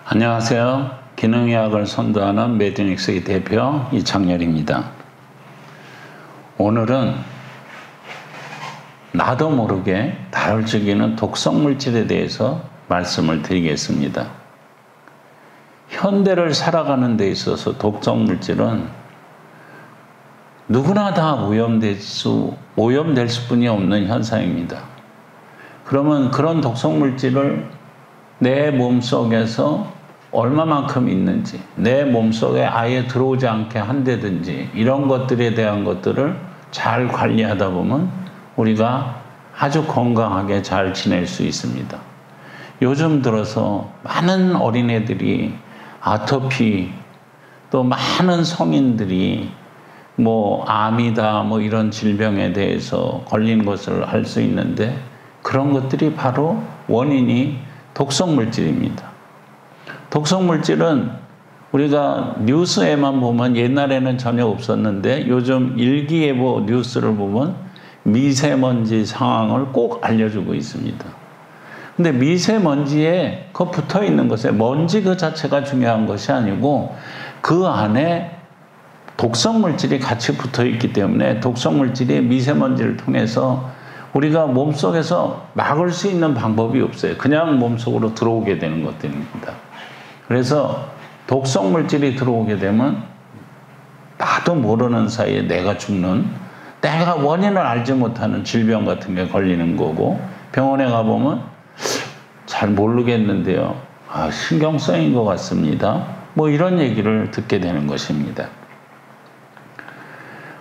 안녕하세요. 기능의학을 선도하는 메디닉스의 대표 이창렬입니다. 오늘은 나도 모르게 나를 죽이는 독성물질에 대해서 말씀을 드리겠습니다. 현대를 살아가는 데 있어서 독성물질은 누구나 다 오염될 수뿐이 없는 현상입니다. 그러면 그런 독성물질을 내 몸속에서 얼마만큼 있는지, 내 몸속에 아예 들어오지 않게 한다든지 이런 것들에 대한 것들을 잘 관리하다 보면 우리가 아주 건강하게 잘 지낼 수 있습니다. 요즘 들어서 많은 어린애들이 아토피, 또 많은 성인들이 암이다 이런 질병에 대해서 걸린 것을 알 수 있는데, 그런 것들이 바로 원인이 독성물질입니다. 독성물질은 우리가 뉴스에만 보면 옛날에는 전혀 없었는데 요즘 일기예보 뉴스를 보면 미세먼지 상황을 꼭 알려주고 있습니다. 근데 미세먼지에 그 붙어 있는 것에 먼지 그 자체가 중요한 것이 아니고 그 안에 독성물질이 같이 붙어 있기 때문에 독성물질이 미세먼지를 통해서 우리가 몸속에서 막을 수 있는 방법이 없어요. 그냥 몸속으로 들어오게 되는 것들입니다. 그래서 독성물질이 들어오게 되면 나도 모르는 사이에 내가 죽는, 내가 원인을 알지 못하는 질병 같은 게 걸리는 거고, 병원에 가보면 잘 모르겠는데요, 신경성인 것 같습니다, 이런 얘기를 듣게 되는 것입니다.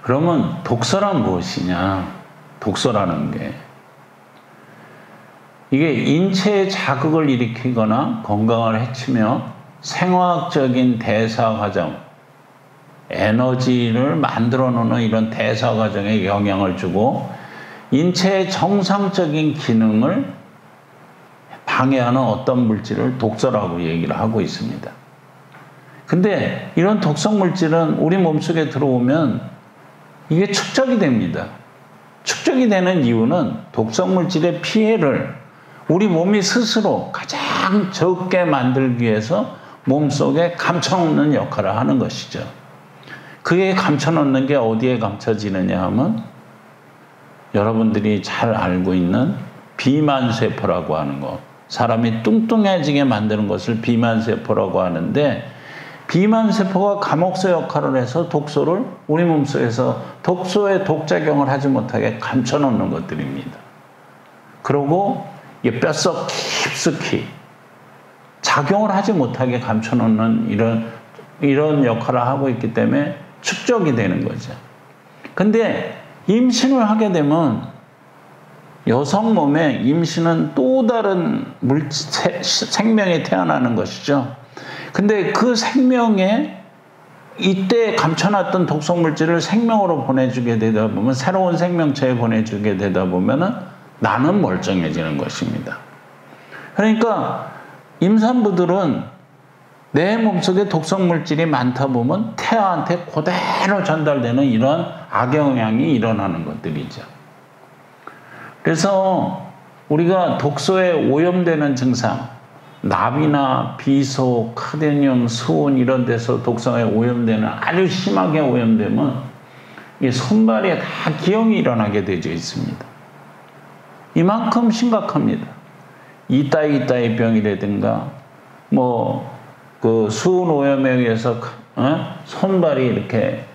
그러면 독소란 무엇이냐? 독소라는 게 이게 인체에 자극을 일으키거나 건강을 해치며 생화학적인 대사 과정, 에너지를 만들어 놓는 이런 대사 과정에 영향을 주고 인체의 정상적인 기능을 방해하는 어떤 물질을 독소라고 얘기를 하고 있습니다. 근데 이런 독성 물질은 우리 몸속에 들어오면 이게 축적이 됩니다. 축적이 되는 이유는 독성 물질의 피해를 우리 몸이 스스로 가장 적게 만들기 위해서 몸속에 감춰놓는 역할을 하는 것이죠. 그게 감춰놓는 게 어디에 감춰지느냐 하면 여러분들이 잘 알고 있는 비만세포라고 하는 것, 사람이 뚱뚱해지게 만드는 것을 비만세포라고 하는데, 비만세포가 감옥소 역할을 해서 독소를 우리 몸속에서 독소의 독작용을 하지 못하게 감춰놓는 것들입니다. 그리고 이 뼛속 깊숙이 작용을 하지 못하게 감춰놓는 이런 역할을 하고 있기 때문에 축적이 되는 거죠. 근데 임신을 하게 되면 여성 몸에 임신은 또 다른 생명이 태어나는 것이죠. 근데 그 생명에 이때 감춰놨던 독성물질을 생명으로 보내주게 되다 보면, 새로운 생명체에 보내주게 되다 보면은 나는 멀쩡해지는 것입니다. 그러니까 임산부들은 내 몸속에 독성물질이 많다 보면 태아한테 그대로 전달되는 이런 악영향이 일어나는 것들이죠. 그래서 우리가 독소에 오염되는 증상, 납이나 비소, 카드뮴, 수은 이런 데서 독성에 오염되는, 아주 심하게 오염되면 이 손발에 다 기형이 일어나게 되어 있습니다. 이만큼 심각합니다. 이따이 병이라든가 그 수은 오염에 의해서 손발이 이렇게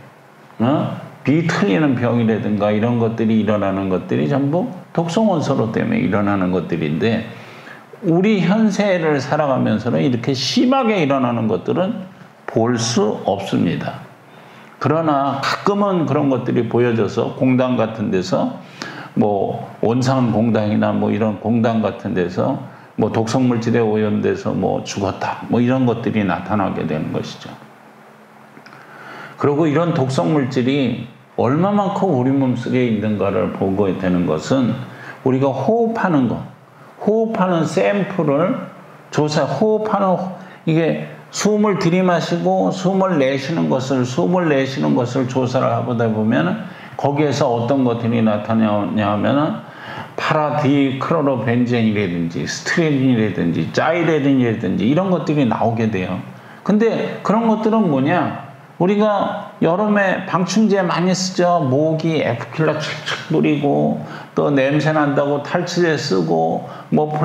비틀리는 병이라든가 이런 것들이 일어나는 것들이 전부 독성원소로 때문에 일어나는 것들인데, 우리 현세를 살아가면서는 이렇게 심하게 일어나는 것들은 볼 수 없습니다. 그러나 가끔은 그런 것들이 보여져서 공당 같은 데서 온산공당이나 이런 공당 같은 데서 독성물질에 오염돼서 죽었다 이런 것들이 나타나게 되는 것이죠. 그리고 이런 독성물질이 얼마만큼 우리 몸속에 있는가를 보게 되는 것은 우리가 호흡하는 샘플을 이게 숨을 들이마시고 숨을 내쉬는 것을 조사를 해보다 보면 거기에서 어떤 것들이 나타나냐 하면은 파라디크로로벤젠이라든지 스트레린이라든지 짜이레린이라든지 이런 것들이 나오게 돼요. 근데 그런 것들은 뭐냐? 우리가 여름에 방충제 많이 쓰죠. 모기 에프킬라 착착 뿌리고 또 냄새 난다고 탈취제 쓰고 뭐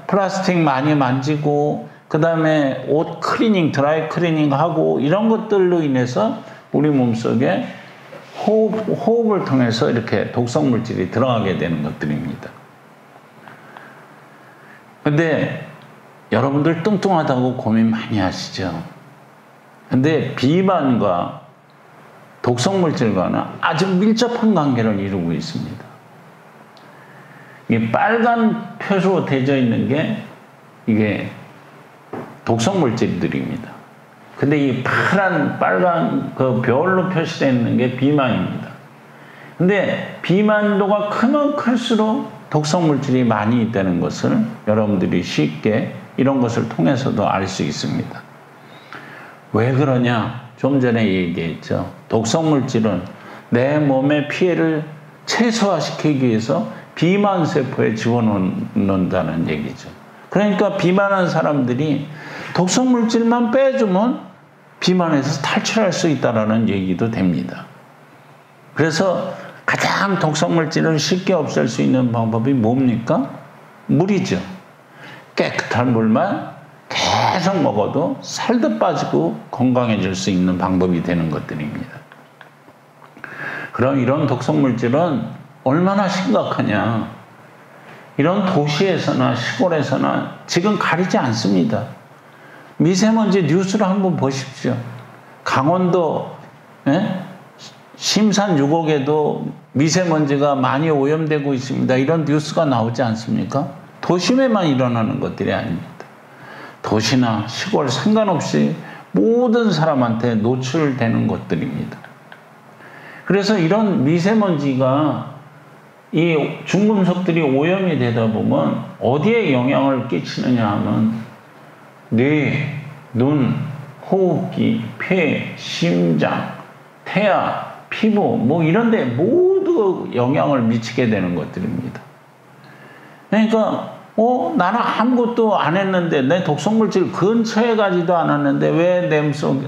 플라스틱 많이 만지고 그 다음에 옷 클리닝, 드라이 클리닝 하고 이런 것들로 인해서 우리 몸속에 호흡을 통해서 이렇게 독성 물질이 들어가게 되는 것들입니다. 근데 여러분들 뚱뚱하다고 고민 많이 하시죠? 근데 비만과 독성 물질과는 아주 밀접한 관계를 이루고 있습니다. 이 빨간 표시로 되어 있는 게 이게 독성 물질들입니다. 근데 이 빨간 그 별로 표시되어 있는 게 비만입니다. 근데 비만도가 크면 클수록 독성 물질이 많이 있다는 것을 여러분들이 쉽게 이런 것을 통해서도 알 수 있습니다. 왜 그러냐? 좀 전에 얘기했죠. 독성 물질은 내 몸의 피해를 최소화시키기 위해서 비만 세포에 집어넣는다는 얘기죠. 그러니까 비만한 사람들이 독성 물질만 빼주면 비만에서 탈출할 수 있다는 얘기도 됩니다. 그래서 가장 독성 물질을 쉽게 없앨 수 있는 방법이 뭡니까? 물이죠. 깨끗한 물만 계속 먹어도 살도 빠지고 건강해질 수 있는 방법이 되는 것들입니다. 그럼 이런 독성 물질은 얼마나 심각하냐? 이런 도시에서나 시골에서나 지금 가리지 않습니다. 미세먼지 뉴스를 한번 보십시오. 강원도 심산 유곡에도 미세먼지가 많이 오염되고 있습니다. 이런 뉴스가 나오지 않습니까? 도심에만 일어나는 것들이 아닙니다. 도시나 시골 상관없이 모든 사람한테 노출되는 것들입니다. 그래서 이런 미세먼지가 이 중금속들이 오염이 되다 보면 어디에 영향을 끼치느냐 하면 뇌, 눈, 호흡기, 폐, 심장, 태아, 피부 뭐 이런 데 모두 영향을 미치게 되는 것들입니다. 그러니까 나는 아무것도 안 했는데 내 독성물질 근처에 가지도 않았는데 왜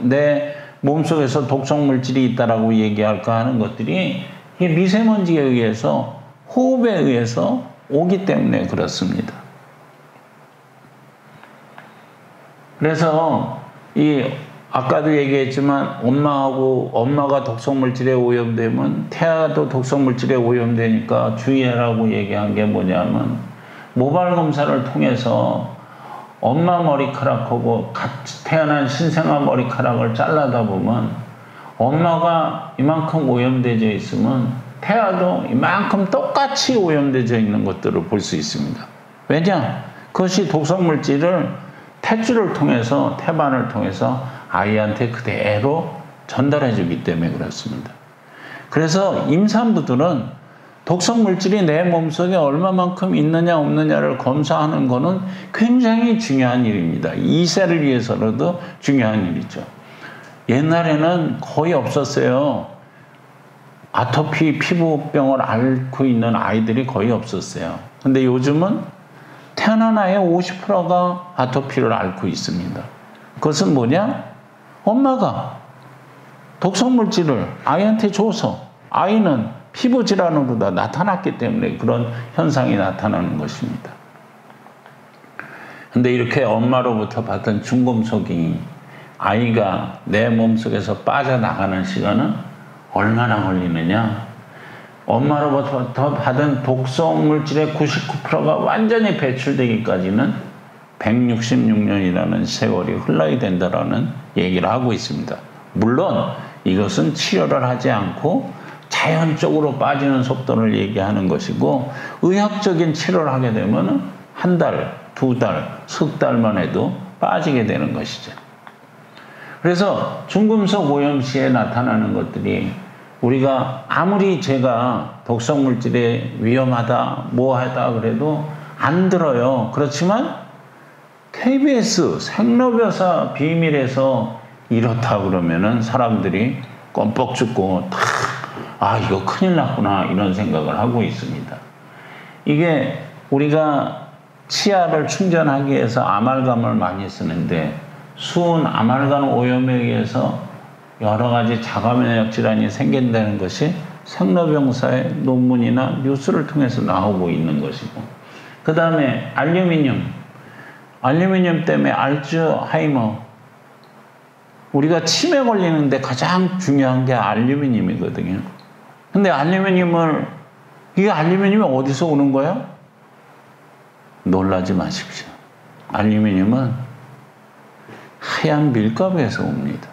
내 몸속에서 독성물질이 있다라고 얘기할까 하는 것들이 이게 미세먼지에 의해서 호흡에 의해서 오기 때문에 그렇습니다. 그래서 아까도 얘기했지만 엄마가 독성물질에 오염되면 태아도 독성물질에 오염되니까 주의하라고 얘기한 게 뭐냐면 모발 검사를 통해서 엄마 머리카락하고 같이 태어난 신생아 머리카락을 잘라다 보면 엄마가 이만큼 오염되어 있으면 태아도 이만큼 똑같이 오염되어 있는 것들을 볼 수 있습니다. 왜냐? 그것이 독성물질을 탯줄을 통해서 태반을 통해서 아이한테 그대로 전달해 주기 때문에 그렇습니다. 그래서 임산부들은 독성물질이 내 몸속에 얼마만큼 있느냐 없느냐를 검사하는 것은 굉장히 중요한 일입니다. 이세를 위해서라도 중요한 일이죠. 옛날에는 거의 없었어요. 아토피 피부병을 앓고 있는 아이들이 거의 없었어요. 근데 요즘은 태어난 아이의 50%가 아토피를 앓고 있습니다. 그것은 뭐냐? 엄마가 독성물질을 아이한테 줘서 아이는 피부 질환으로 나타났기 때문에 그런 현상이 나타나는 것입니다. 근데 이렇게 엄마로부터 받은 중금속이 아이가 내 몸속에서 빠져나가는 시간은 얼마나 걸리느냐? 엄마로부터 받은 독성 물질의 99%가 완전히 배출되기까지는 166년이라는 세월이 흘러야 된다라는 얘기를 하고 있습니다. 물론 이것은 치료를 하지 않고 자연적으로 빠지는 속도를 얘기하는 것이고 의학적인 치료를 하게 되면 한 달, 두 달, 석 달만 해도 빠지게 되는 것이죠. 그래서 중금속 오염 시에 나타나는 것들이 우리가 아무리 제가 독성물질에 위험하다, 뭐하다 그래도 안 들어요. 그렇지만 KBS 생로병사 비밀에서 이렇다 그러면은 사람들이 껌뻑 죽고 이거 큰일 났구나 이런 생각을 하고 있습니다. 이게 우리가 치아를 충전하기 위해서 아말감을 많이 쓰는데 수은 아말감 오염에 의해서 여러 가지 자가면역 질환이 생긴다는 것이 생로병사의 논문이나 뉴스를 통해서 나오고 있는 것이고, 그 다음에 알루미늄 때문에 알츠하이머, 우리가 치매 걸리는데 가장 중요한 게 알루미늄이거든요. 근데 이게 알루미늄이 어디서 오는 거야? 놀라지 마십시오. 알루미늄은 하얀 밀가루에서 옵니다.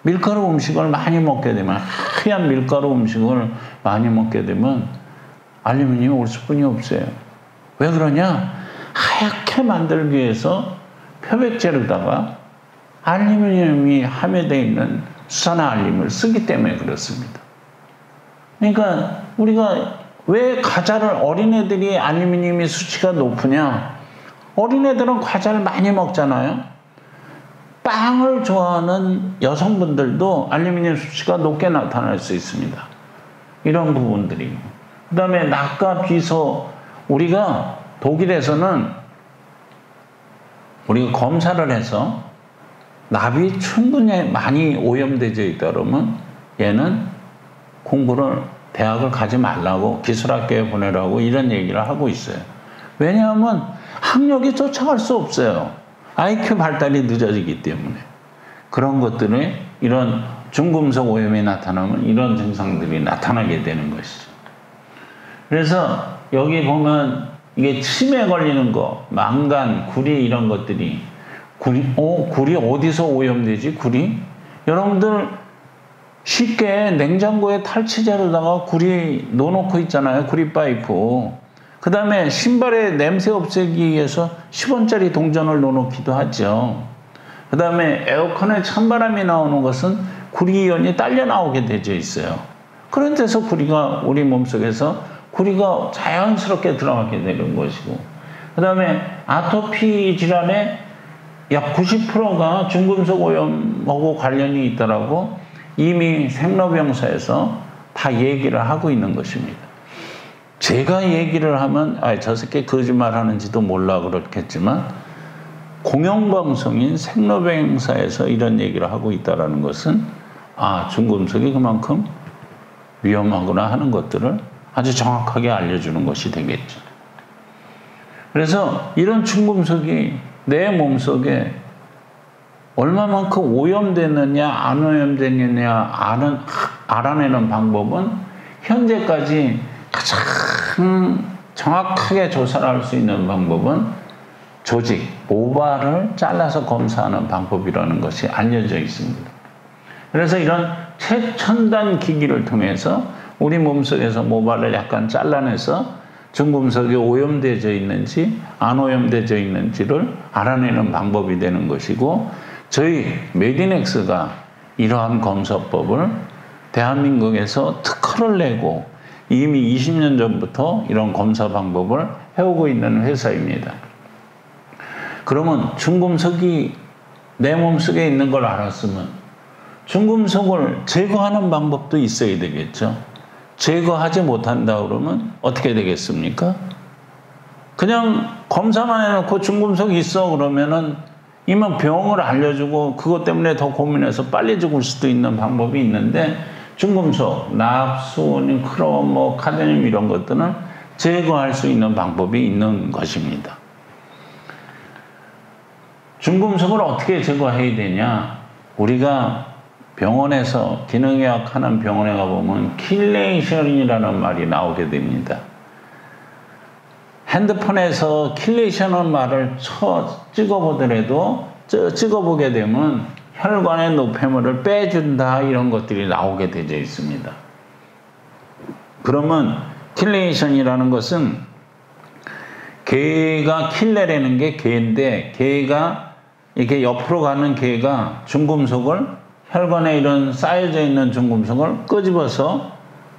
밀가루 음식을 많이 먹게 되면, 하얀 밀가루 음식을 많이 먹게 되면 알루미늄이 올 수뿐이 없어요. 왜 그러냐? 하얗게 만들기 위해서 표백제로다가 알루미늄이 함유되어 있는 수산화알륨을 쓰기 때문에 그렇습니다. 그러니까 우리가 왜 과자를, 어린애들이 알루미늄 수치가 높으냐? 어린애들은 과자를 많이 먹잖아요. 빵을 좋아하는 여성분들도 알루미늄 수치가 높게 나타날 수 있습니다. 이런 부분들이. 그 다음에 낙과 비소, 우리가 독일에서는 우리가 검사를 해서 납이 충분히 많이 오염되어 있다 그러면 얘는 공부를, 대학을 가지 말라고, 기술학교에 보내라고 이런 얘기를 하고 있어요. 왜냐하면 학력이 쫓아갈 수 없어요. IQ 발달이 늦어지기 때문에. 그런 것들이, 이런 중금속 오염이 나타나면 이런 증상들이 나타나게 되는 것이죠. 그래서 여기 보면 이게 치매 걸리는 거, 망간, 구리 이런 것들이, 구리 어디서 오염되지? 구리? 여러분들 쉽게 냉장고에 탈취제로다가 구리 넣어놓고 있잖아요. 구리 파이프. 그 다음에 신발에 냄새 없애기 위해서 10원짜리 동전을 넣어놓기도 하죠. 그 다음에 에어컨에 찬바람이 나오는 것은 구리이온이 딸려 나오게 되어 있어요. 그런 데서 우리 몸속에서 구리가 자연스럽게 들어가게 되는 것이고, 그 다음에 아토피 질환의 약 90%가 중금속 오염하고 관련이 있다라고 이미 생로병사에서 다 얘기를 하고 있는 것입니다. 제가 얘기를 하면 저 새끼 거짓말 하는지도 몰라 그렇겠지만, 공영방송인 생로병사에서 이런 얘기를 하고 있다는 것은 중금속이 그만큼 위험하구나 하는 것들을 아주 정확하게 알려주는 것이 되겠죠. 그래서 이런 중금속이 내 몸속에 얼마만큼 오염되느냐 안 오염되느냐 알아내는 방법은 현재까지 가장 정확하게 조사를 할 수 있는 방법은 조직, 모발을 잘라서 검사하는 방법이라는 것이 알려져 있습니다. 그래서 이런 최첨단 기기를 통해서 우리 몸속에서 모발을 약간 잘라내서 중금속이 오염되어 있는지 안 오염되어 있는지를 알아내는 방법이 되는 것이고, 저희 메디넥스가 이러한 검사법을 대한민국에서 특허를 내고 이미 20년 전부터 이런 검사 방법을 해오고 있는 회사입니다. 그러면 중금속이 내 몸속에 있는 걸 알았으면 중금속을 제거하는 방법도 있어야 되겠죠. 제거하지 못한다 그러면 어떻게 되겠습니까? 그냥 검사만 해놓고 중금속이 있어 그러면은 이만 병을 알려주고 그것 때문에 더 고민해서 빨리 죽을 수도 있는 방법이 있는데, 중금속, 납, 수은, 크롬, 카드뮴 이런 것들은 제거할 수 있는 방법이 있는 것입니다. 중금속을 어떻게 제거해야 되냐? 우리가 병원에서 기능의학 하는 병원에 가보면 킬레이션이라는 말이 나오게 됩니다. 핸드폰에서 킬레이션은 말을 찍어보더라도 찍어보게 되면 혈관의 노폐물을 빼준다 이런 것들이 나오게 되어 있습니다. 그러면 킬레이션이라는 것은 개가 킬레라는 게 개인데, 개가 이렇게 옆으로 가는 개가 중금속을, 혈관에 이런 쌓여져 있는 중금속을 끄집어서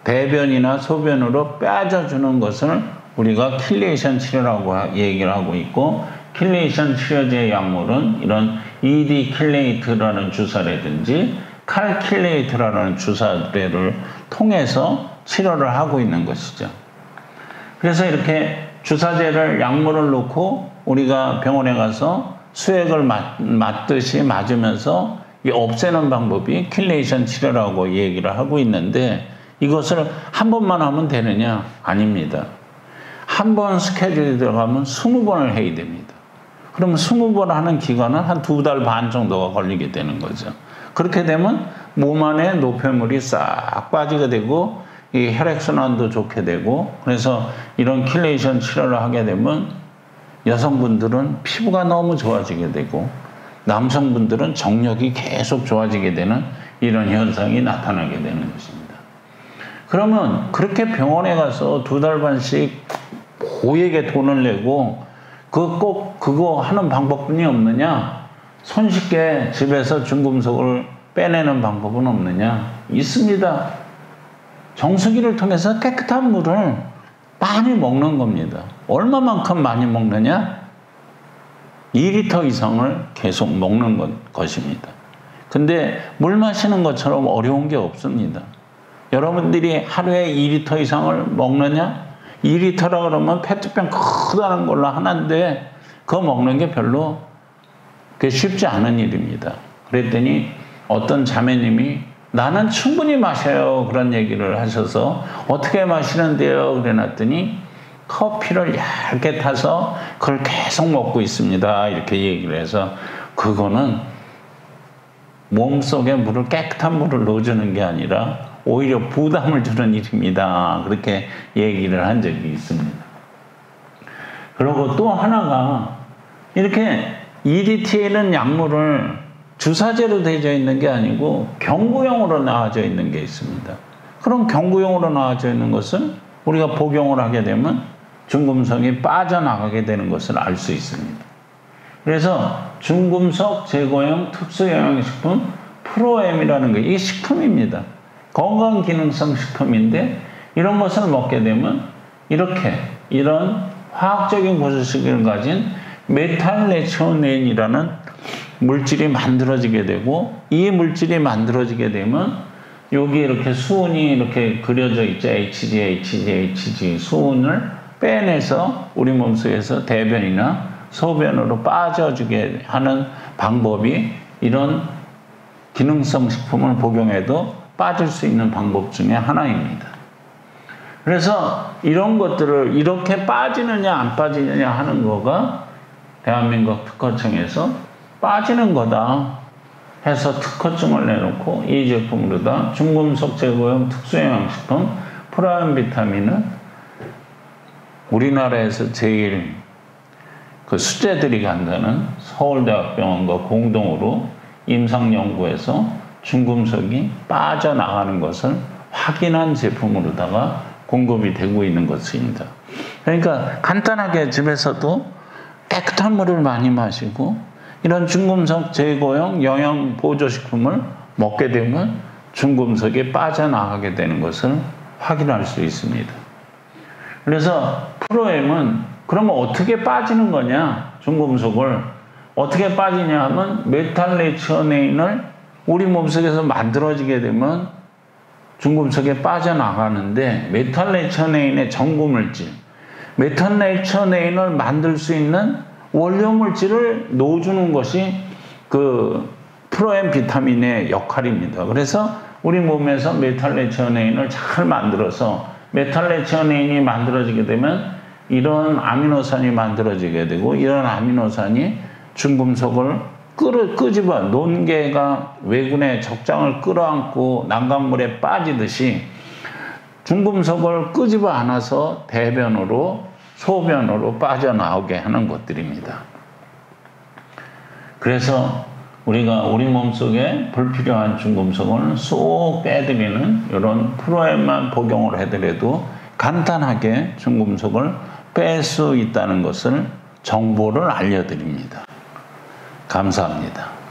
대변이나 소변으로 빠져주는 것을 우리가 킬레이션 치료라고 얘기를 하고 있고, 킬레이션 치료제 약물은 이런 ED 킬레이트라는 주사라든지 칼킬레이트라는 주사를 통해서 치료를 하고 있는 것이죠. 그래서 이렇게 주사제를 약물을 넣고 우리가 병원에 가서 수액을 맞듯이 맞으면서 없애는 방법이 킬레이션 치료라고 얘기를 하고 있는데 이것을 한 번만 하면 되느냐? 아닙니다. 한 번 스케줄이 들어가면 20번을 해야 됩니다. 그러면 20번 하는 기간은 한 2달 반 정도가 걸리게 되는 거죠. 그렇게 되면 몸 안에 노폐물이 싹 빠지게 되고 이 혈액순환도 좋게 되고 그래서 이런 킬레이션 치료를 하게 되면 여성분들은 피부가 너무 좋아지게 되고 남성분들은 정력이 계속 좋아지게 되는 이런 현상이 나타나게 되는 것입니다. 그러면 그렇게 병원에 가서 2달 반씩 고액의 돈을 내고 꼭 그거 하는 방법뿐이 없느냐? 손쉽게 집에서 중금속을 빼내는 방법은 없느냐? 있습니다. 정수기를 통해서 깨끗한 물을 많이 먹는 겁니다. 얼마만큼 많이 먹느냐? 2리터 이상을 계속 먹는 것입니다. 근데 물 마시는 것처럼 어려운 게 없습니다. 여러분들이 하루에 2리터 이상을 먹느냐? 2리터라 그러면 페트병 크다는 걸로 하나인데 그거 먹는 게 별로 쉽지 않은 일입니다. 그랬더니 어떤 자매님이 나는 충분히 마셔요 그런 얘기를 하셔서 어떻게 마시는데요? 그래 놨더니 커피를 얇게 타서 그걸 계속 먹고 있습니다. 이렇게 얘기를 해서 그거는 몸속에 깨끗한 물을 넣어주는 게 아니라 오히려 부담을 주는 일입니다. 그렇게 얘기를 한 적이 있습니다. 그리고 또 하나가 이렇게 EDT에는 약물을 주사제로 되어져 있는 게 아니고 경구용으로 나와져 있는 게 있습니다. 그럼 경구용으로 나와져 있는 것은 우리가 복용을 하게 되면 중금속이 빠져나가게 되는 것을 알 수 있습니다. 그래서 중금속 제거용 특수영양식품 프로엠이라는 게 이게 식품입니다. 건강기능성 식품인데 이런 것을 먹게 되면 이런 화학적인 고수식을 가진 메탈레치오네인이라는 물질이 만들어지게 되고 이 물질이 만들어지게 되면 여기 이렇게 수은이 이렇게 그려져 있죠. HG 수은을 빼내서 우리 몸속에서 대변이나 소변으로 빠져주게 하는 방법이 이런 기능성 식품을 복용해도 빠질 수 있는 방법 중에 하나입니다. 그래서 이런 것들을 이렇게 빠지느냐 안 빠지느냐 하는 거가 대한민국 특허청에서 빠지는 거다 해서 특허증을 내놓고 이 제품으로다 중금속 제거용 특수영양식품 프라임 비타민은 우리나라에서 제일 그 수재들이 간다는 서울대학병원과 공동으로 임상연구에서 중금속이 빠져나가는 것을 확인한 제품으로다가 공급이 되고 있는 것입니다. 그러니까 간단하게 집에서도 깨끗한 물을 많이 마시고 이런 중금속 제거용 영양 보조식품을 먹게 되면 중금속이 빠져나가게 되는 것을 확인할 수 있습니다. 그래서 프로엠은 그러면 어떻게 빠지는 거냐? 중금속을 어떻게 빠지냐 하면 메탈레치오네인을 우리 몸속에서 만들어지게 되면 중금속에 빠져나가는데 메탈레치오네인의 전구물질, 메탈레치오네인을 만들 수 있는 원료물질을 넣어주는 것이 그 프로엠 비타민의 역할입니다. 그래서 우리 몸에서 메탈레치오네인을 잘 만들어서 메탈레치오네인이 만들어지게 되면 이런 아미노산이 만들어지게 되고 이런 아미노산이 중금속을 끄집어 논개가 외군의 적장을 끌어안고 난강물에 빠지듯이 중금속을 끄집어 안아서 대변으로 소변으로 빠져나오게 하는 것들입니다. 그래서 우리가 우리 몸속에 불필요한 중금속을 쏙 빼드리는 이런 프로엠만 복용을 해더라도 간단하게 중금속을 뺄 수 있다는 것을 정보를 알려드립니다. 감사합니다.